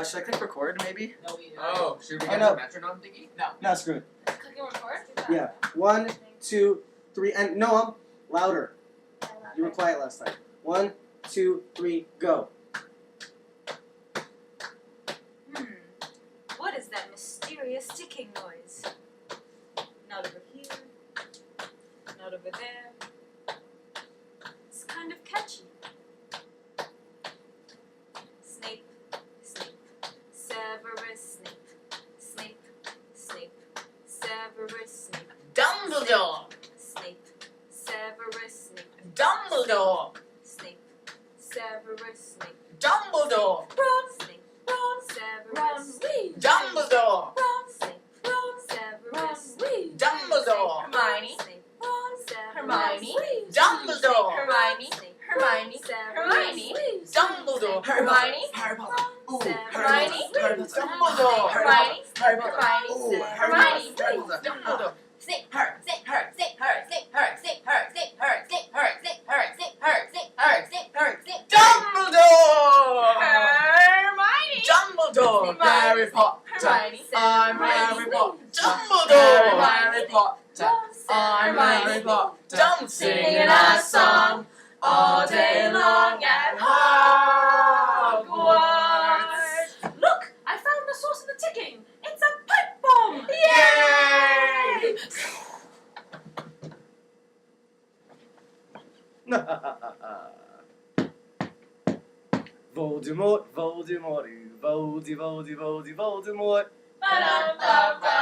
Should I click record maybe? No, we Oh, should we Oh, get no. the metronome thingy? No. No, screw it. Click and record? Yeah. 1, 2, 3, and Noam, louder. You were quiet last time. 1, 2, 3, go. What is that mysterious ticking noise? Not over here. Not over there. It's kind of catchy. Snape, Snape, Severus Snape, Snape, Snape, Severus Snape, Dumbledore! Snape, Severus Snape, Dumbledore! Snape, Severus Snape, Dumbledore! Ron, Snape, Ron, Severus, Dumbledore! Ron, Snape, Ron, Severus, Dumbledore! Hermione. Snape, Ron, Severus, Hermione. Dumbledore! Hermione. Snape, Hermione. Severus, Hermione. Dumbledore! Hermione. Harry Potter! Ooh, Hermione. Dumbledore! Hermione. Harry Potter! Hermione. Ooh, Hermione. Dumbledore! Snape, her, Snape, her, Snape, her, Snape, her, Snape, her, Snape, her, Snape, her, Snape, her, Snape, her, Snape, her, Snape, her, Snape, Dumbledore! Hermione. Dumbledore! Hermione. Harry Potter! Hermione. I'm Hermione. Harry Potter! Dumbledore! Harry Potter! I'm Hermione. Harry Potter! Singing a song all day long at Hogwarts. Look, I found the source of the ticking. It's a pipe bomb. Yay! Voldemort, Voldemort, Voldemort. Ba-dum-bum-bum.